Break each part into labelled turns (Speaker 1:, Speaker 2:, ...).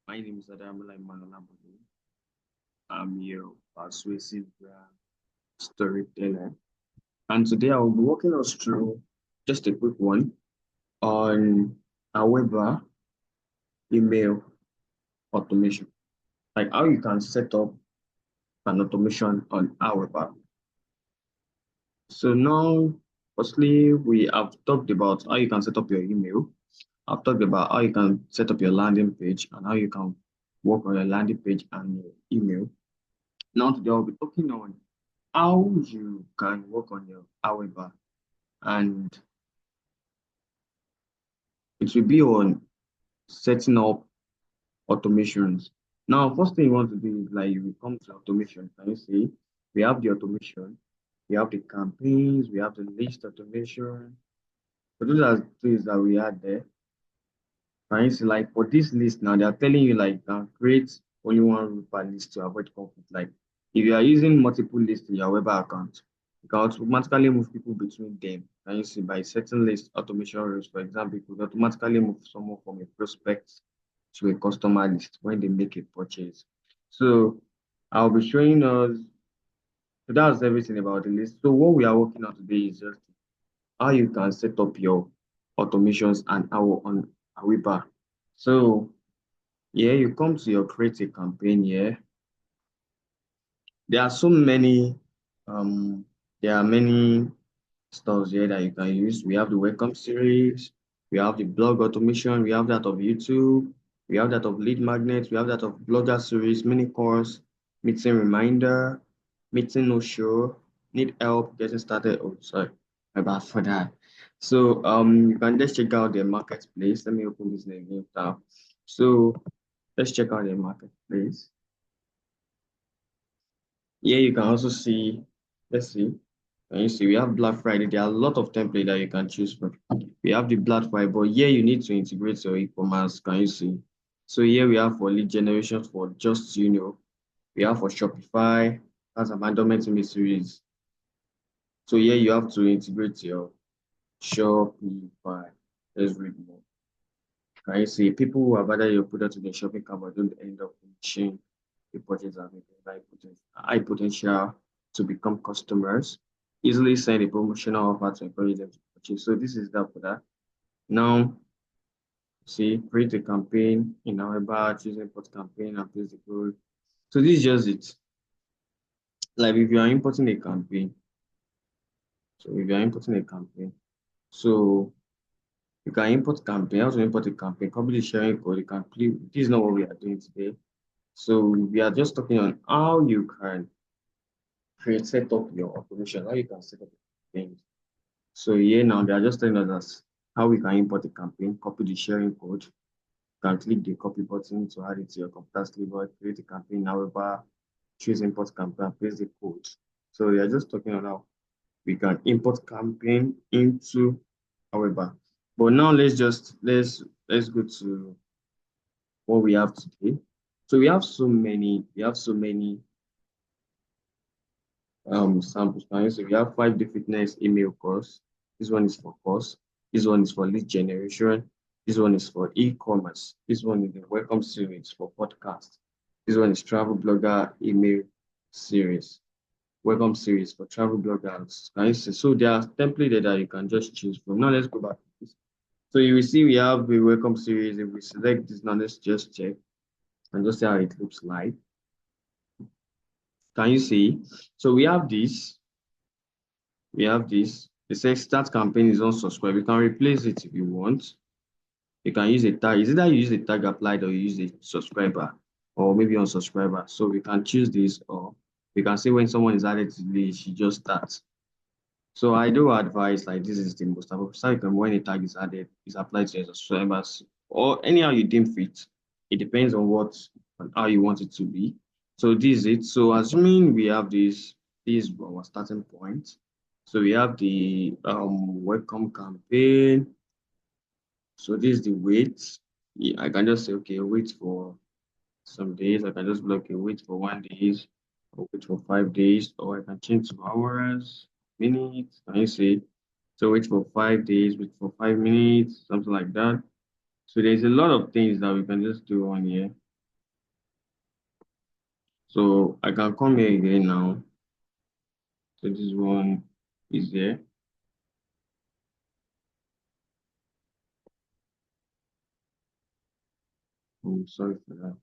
Speaker 1: My name is Adamola Manolabudu. I'm your persuasive storyteller. And today I will be walking us through just a quick one on Aweber email automation, like how you can set up an automation on Aweber. So now, firstly, we have talked about how you can set up your email. I've talked about how you can set up your landing page and how you can work on your landing page and your email. Now today I'll be talking on how you can work on your Aweber, and it will be on setting up automations. Now, first thing you want to do is like you will come to automation. Can you see? We have the automation, we have the campaigns, we have the list automation. So those are things that we had there. Can you see, like for this list now, they are telling you like create only one rule per list to avoid conflict. Like if you are using multiple lists in your Weber account, you can automatically move people between them. Can you see by setting list automation rules, for example, you could automatically move someone from a prospect to a customer list when they make a purchase. So I'll be showing us, so that's everything about the list. So what we are working on today is just how you can set up your automations and how on Aweber. So yeah, you come to your create a campaign here. There are so many, um, there are many stores here that you can use. We have the welcome series, we have the blog automation, we have that of YouTube, we have that of lead magnets, we have that of blogger series, mini course, meeting reminder, meeting no show, need help getting started. Oh, sorry, my bad for that. So you can just check out the marketplace. Let me open this again tab. So let's check out the marketplace. Here you can also see, let's see, can you see we have Black Friday. There are a lot of templates that you can choose from. We have the Black Friday, but here you need to integrate your e-commerce. Can you see? So here we have for lead generation for just we have for Shopify, that's abandonment email series. So here you have to integrate your Shopify. Let's read more. Can you see people who have added your product to the shopping cart but don't end up finishing the purchase and making high potential to become customers? Easily send a promotional offer to encourage them to purchase. So this is that for that. Now, see, create a campaign in our bar, choose import campaign and place the code. So this is just it. Like if you are importing a campaign, so if you are importing a campaign, so you can import campaign, how to import a campaign, copy the sharing code, you can play. This is not what we are doing today. So we are just talking on how you can create, set up your automation, how you can set up things. So here now they are just telling us how we can import a campaign, copy the sharing code. You can click the copy button to add it to your computer's keyboard, create a campaign, however, choose import campaign, paste the code. So we are just talking about how we can import campaign into Aweber. But now let's go to what we have today. So we have so many samples. Now, so we have 5D fitness email course. This one is for course. This one is for lead generation. This one is for e-commerce. This one is the welcome series for podcast. This one is travel blogger email series. Welcome series for travel bloggers. Can you see? So there are templates that you can just choose from. Now let's go back to this. So you will see we have the welcome series. If we select this now, let's just check and just see how it looks like. Can you see? So we have this. We have this. It says start campaign is unsubscribe. You can replace it if you want. You can use a tag. Is either you use a tag applied or you use a subscriber or maybe unsubscriber. So we can choose this, or we can say when someone is added to the list, you just start. So I do advise like this is the most appropriate. So you can, when a tag is added, is applied to your subscribers or anyhow you deem fit. It depends on what on how you want it to be. So this is it. So assuming we have this is our starting point. So we have the welcome campaign. So this is the wait. Yeah, I can just say okay, wait for some days. I can just block a wait for 1 days, or wait for 5 days, or I can change to hours, minutes. Can you see? So wait for 5 days, wait for 5 minutes, something like that. So there's a lot of things that we can just do on here. So I can come here again now. So this one is there. I'm sorry for that.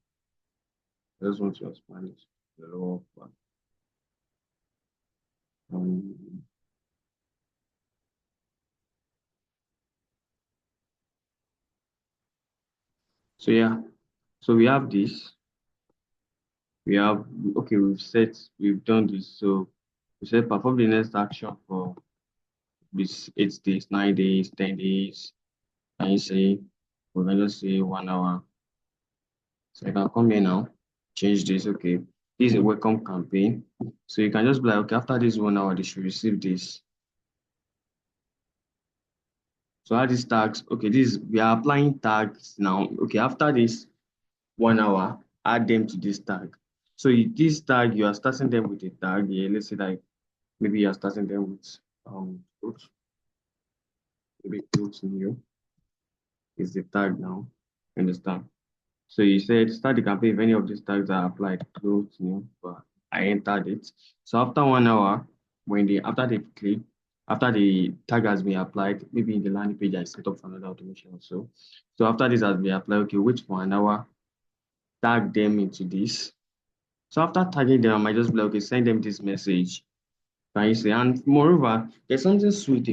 Speaker 1: I just want to expand it. The lower part. Um, so yeah, so we have this. We have okay. We've done this. So we said perform the next action for this 8 days, 9 days, 10 days. Can you say we're gonna say 1 hour? So I can come here now, change this. Okay, this is a welcome campaign. So you can just be like, okay, after this 1 hour, they should receive this. So add these tags. Okay, this we are applying tags now. Okay, after this 1 hour, add them to this tag. So this tag, you are starting them with a tag. Yeah, let's say like maybe you are starting them with clothes, maybe clothes new is the tag now. Understand? So you said start the campaign if any of these tags are applied, clothes new, but I entered it. So after 1 hour, when they after they click, after the tag has been applied, maybe in the landing page I set up for another automation also. So after this has been applied, okay, wait for an hour, tag them into this. So after tagging them, I might just be like, okay, send them this message. Can you see? And moreover, there's something sweet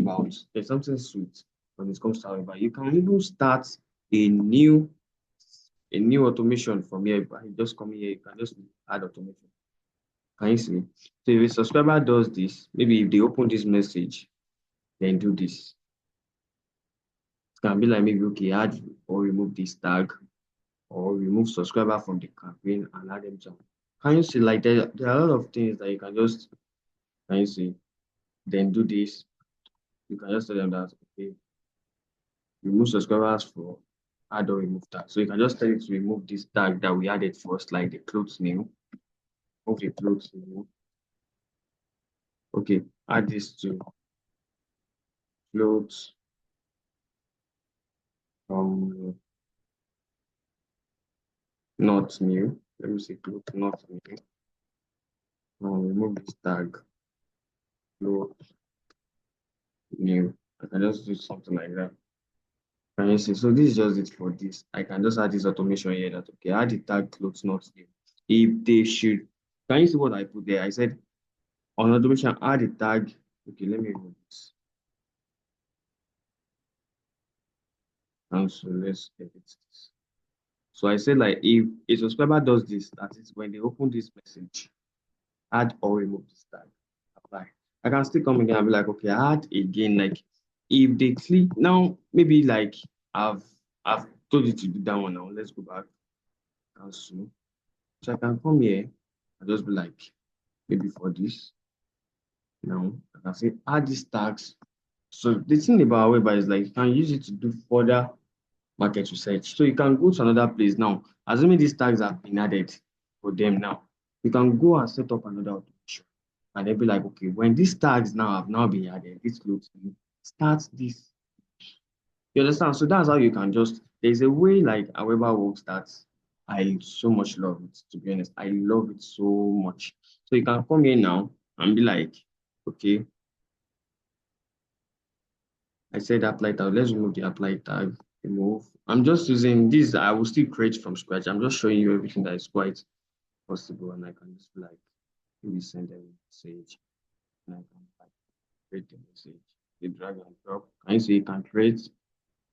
Speaker 1: when it comes to Aweber. You can even start a new a new automation from here. By just come here, you can just add automation. Can you see? So if a subscriber does this, maybe if they open this message, then do this. It can be like maybe okay, add or remove this tag or remove subscriber from the campaign and add them to. Can you see? Like there are a lot of things that you can just can you see? Then do this. You can just tell them that okay, remove subscribers for add or remove tag. So you can just tell it to remove this tag that we added first, like the clothes new. Move the clothes new. Okay, add this to clothes not new. Let me say clothes not new. Remove this tag clothes new. I can just do something like that. Can you see? So this is just it for this. I can just add this automation here that okay, add the tag clothes not new. If they should, can you see what I put there? I said on automation, add the tag. Okay, let me remove this. And so let's edit this. So I said like if a subscriber does this, that is when they open this message, add or remove this tag, apply. I can still come again and be like, okay, add again. Like if they click now, maybe like I've I've told you to do that one now. Let's go back. Cancel. So I can come here and just be like, maybe for this. Now I can say add these tags. So the thing about Aweber is like you can use it to do further market research. So you can go to another place now. Assuming these tags have been added for them now, you can go and set up another automation. And they'll be like, okay, when these tags now have now been added, this looks start this. You understand? So that's how you can just there's a way like however works that I so much love it, to be honest. I love it so much. So you can come here now and be like, okay, I said apply tag. Let's remove the apply tag. Remove. I'm just using this. I will still create from scratch. I'm just showing you everything that is quite possible, and I can just like maybe send them a message, and I can like create the message. You drag and drop. Can you see you can create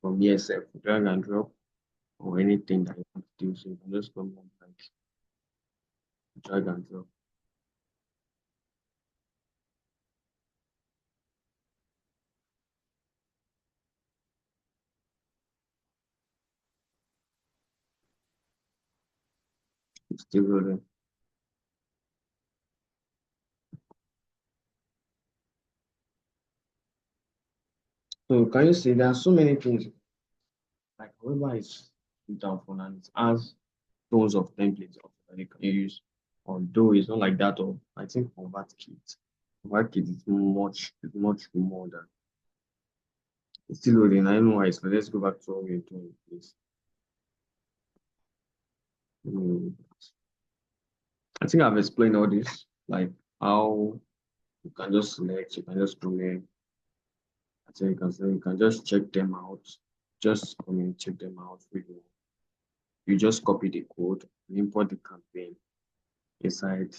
Speaker 1: from here, self drag and drop or anything that you want to do. So you can just come and like drag and drop. It's still rolling. So can you see there are so many things like however it's down for and it has tons of templates also that you can use. Although it's not like that of I think ConvertKit is much more than it's still loading. I don't know why it's let's go back to what we're doing, please. Mm, I think I've explained all this, like how you can just select, you can just come in. I think you can just check them out. Just come in, check them out. You just copy the code, and import the campaign inside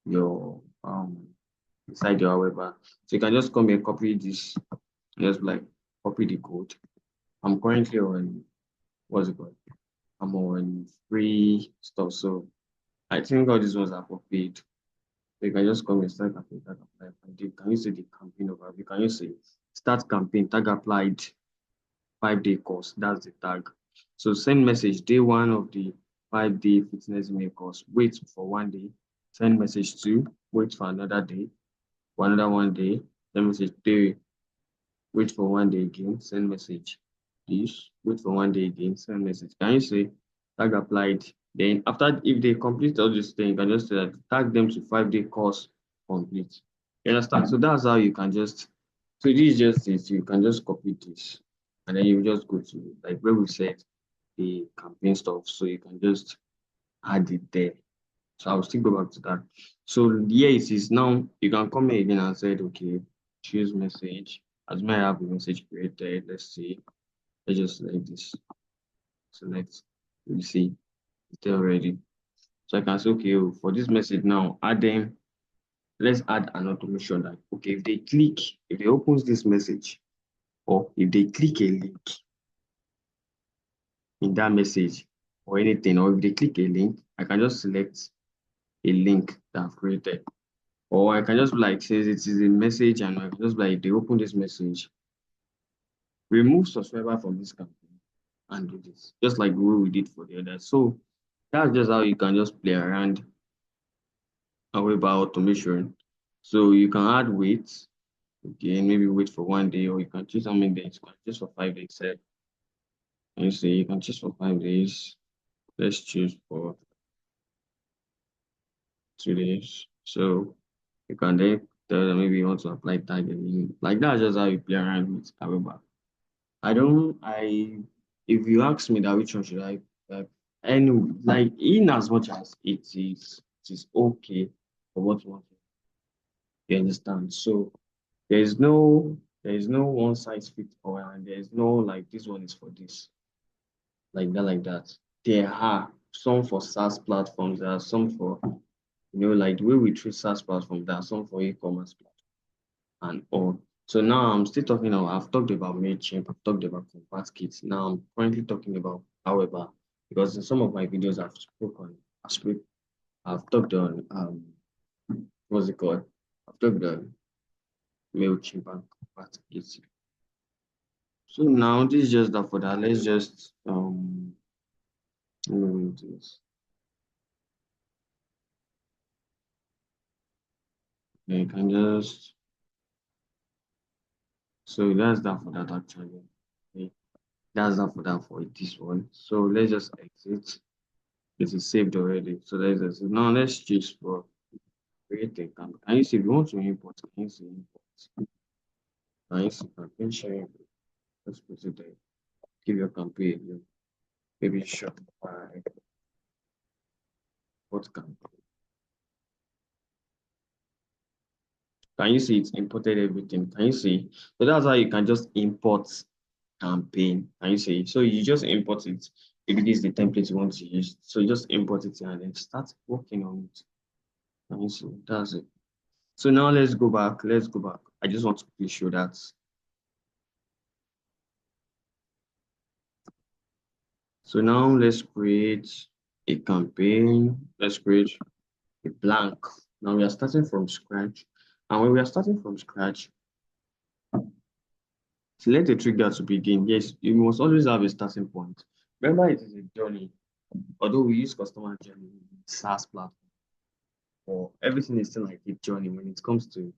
Speaker 1: your Aweber. So you can just come and copy this, just like copy the code. I'm currently on what's it called? I'm on free stuff. So I think all these ones are for paid. So you can just come and start campaign, tag applied. And can you see the campaign overview? Can you see start campaign, tag applied, 5 day course? That's the tag. So send message day one of the 5 day fitness email course. Wait for 1 day. Send message two. Wait for another day. For another 1 day. Send message three. Wait for 1 day again. Send message. This. Wait for 1 day again. Send message. Can you see tag applied? Then after, if they complete all this thing, you can just say that tag them to 5 day course complete. You understand? So that's how you can just, so this is just it. You can just copy this and then you just go to like where we said the campaign stuff. So you can just add it there. So I'll still go back to that. So here it is now. You can come here again and said, okay, choose message. As may I have a message created, let's see. Let's just select this. Select. You see, it's there already. So I can say, okay, oh, for this message now, add them. Let's add an automation that, okay, if they opens this message, or if they click a link in that message or anything, or if they click a link, I can just select a link that I've created. Or I can just like say it is a message and I can just like if they open this message, remove subscriber from this campaign and do this. Just like the way we did for the other. So that's just how you can just play around Aweber automation. So you can add weights. Okay, maybe wait for 1 day, or you can choose how many days. You can choose for 5 days. And you say you can choose for 5 days. Let's choose for 2 days. So you can then tell them maybe you want to apply targeting. Like that's just how you play around with Aweber. I don't I if you ask me that which one should I any like in as much as it is okay for what you want to, you understand. So there is no one size fits all and there is no like this one is for this, like that. There are some for SaaS platforms, there are some for like the way we treat SaaS platforms, there are some for e-commerce platforms and all. So now I'm still talking about, I've talked about MailChimp, I've talked about ConvertKit. Now I'm currently talking about Aweber because in some of my videos I've talked on what's it called? I've talked on MailChimp and ConvertKit. So now this is just that for that. Let's just let me do this. You can just, so that's that for that actually. Okay. That's that for that for this one. So let's just exit. It is saved already. So let's just now let's choose for create a camp. Can you see if you want to import, can you see import? Can you see campaign sharing? Let's put it there. Give your campaign, maybe Shopify, what campaign? Can you see it's imported everything? Can you see? So that's how you can just import campaign. Can you see? So you just import it. If it is the template you want to use, so you just import it and then start working on it. Can you see? That's it. So now let's go back. Let's go back. I just want to quickly show that. So now let's create a campaign. Let's create a blank. Now we are starting from scratch. And when we are starting from scratch, select a trigger to begin. Yes, you must always have a starting point. Remember, it is a journey. Although we use customer journey in SaaS platform, or everything is still like a journey when it comes to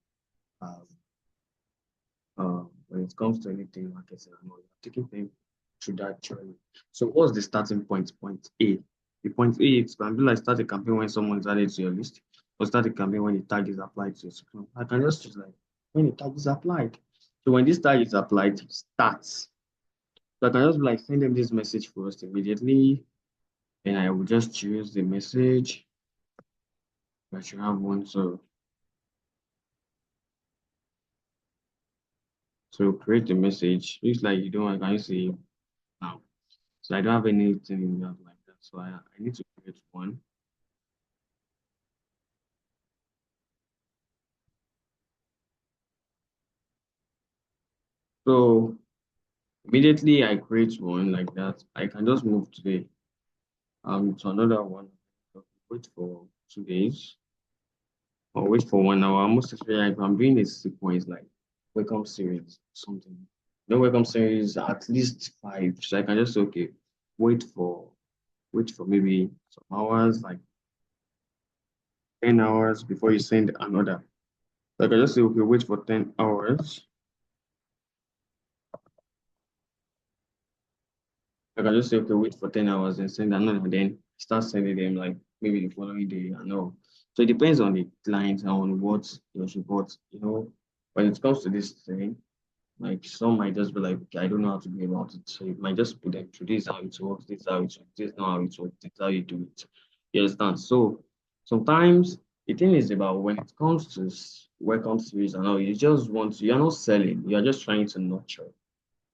Speaker 1: um, when it comes to anything marketing and all, you're taking them through that journey. So what's the starting point? Point A. The point A is can be like start a campaign when someone is added to your list, or start a campaign when the tag is applied to your screen. I can just choose like when the tag is applied. So when this tag is applied, it starts. So I can just like send them this message first immediately. And I will just choose the message. I should have one. So create a message. Looks like you don't. Can you see now? So I don't have anything in that like that. So I need to create one. So immediately I create one like that. I can just move today to another one. Wait for 2 days or wait for 1 hour. Most especially if I'm doing a sequence like welcome series, something. No welcome series at least five. So I can just say, okay, wait for wait for maybe some hours, like 10 hours before you send another. So I can just say, okay, wait for 10 hours. I can just say, okay, wait for 10 hours and send another, and then start sending them like maybe the following day and all. So it depends on the client and on what your support, when it comes to this thing, like some might just be like, okay, I don't know how to go about it. So you might just put them through this is how it works, this is how it works, this is not how it works, this is how you do it. You understand? So sometimes the thing is about when it comes to welcome series and all, you're not selling, you're just trying to nurture.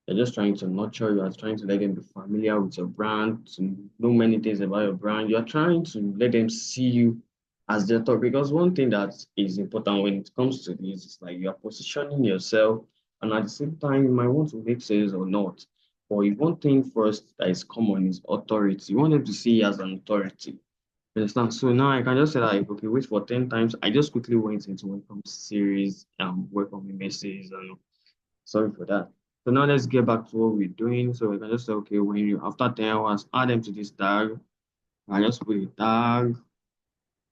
Speaker 1: You're just trying to nurture, you are trying to let them be familiar with your brand, to know many things about your brand. You're trying to let them see you as their top. Because one thing that is important when it comes to this is like you're positioning yourself, and at the same time, you might want to make sales or not. But if one thing first that is common is authority. You want them to see you as an authority. You understand? So now I can just say like, okay, wait for 10 times. I just quickly went into welcome series, welcome messages, and sorry for that. So now let's get back to what we're doing. So we can just say, okay, when you after 10 hours, add them to this tag. I just put the tag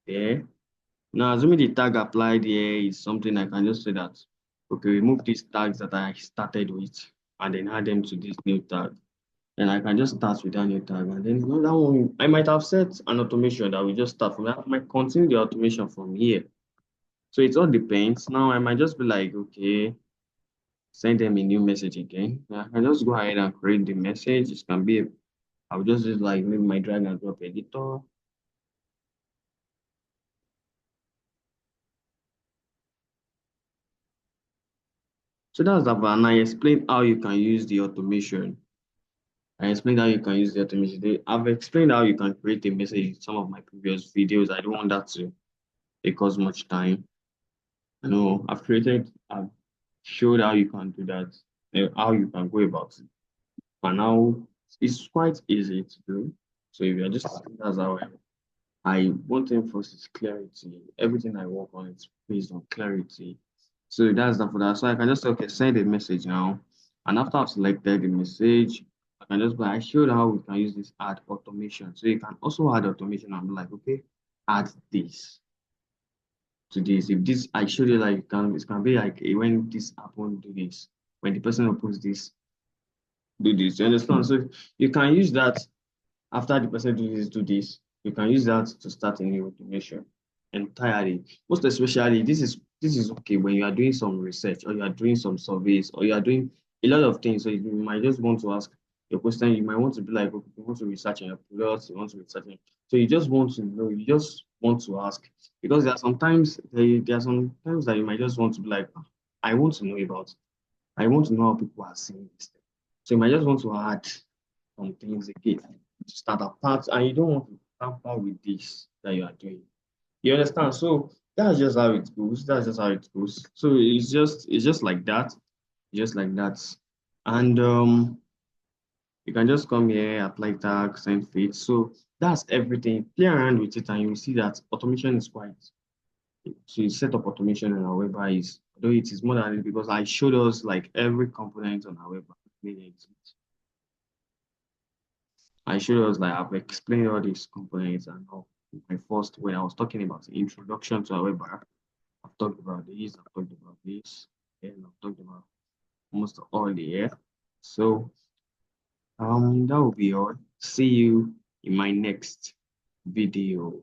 Speaker 1: there. Now, assuming the tag applied here is something I can just say that, okay, remove these tags that I started with and then add them to this new tag. And I can just start with that new tag. And then another one, I might have set an automation that we just start from that. I might continue the automation from here. So it all depends. Now I might just be like, okay, send them a new message again. I can just go ahead and create the message. It can be, I'll just use like maybe my drag and drop editor. So that's that. And I explained how you can use the automation. I explained how you can use the automation. I've explained how you can create a message in some of my previous videos. I don't want that to take us much time. I know I've showed how you can do that, how you can go about it. And now it's quite easy to do. So if you're just, that's how I one thing first is clarity. Everything I work on is based on clarity. So that's that for that. So I can just say, okay, send a message now. And after I've selected the message, I can just I showed how we can use this add automation. So you can also add automation and be like, okay, add this to this. If this I showed you like it can be like when this happen, do this. When the person opens this, do this. You understand? So you can use that after the person do this, you can use that to start a new automation entirely. Most especially, this is okay when you are doing some research or you are doing some surveys or you are doing a lot of things. So you might just want to ask your question. You might want to be like, okay, you want to research on your products, you want to research on. So you just want to know, you just want to ask because there are some times that you might just want to be like, "Ah, I want to know about. I want to know how people are seeing this thing. So you might just want to add some things again to start apart, and you don't want to tamper with this that you are doing. You understand? So that's just how it goes. That's just how it goes. So it's just like that, just like that. And you can just come here, apply tag, send feed. So that's everything. Play around with it, and you will see that automation is quite. So you set up automation on our Aweber is, although it is more than it because I showed us like every component on our Aweber. I showed us like I've explained all these components and all. My first when I was talking about the introduction to Aweber, I've talked about this, I've talked about this, and I've talked about almost all the year. So that will be all. See you in my next video.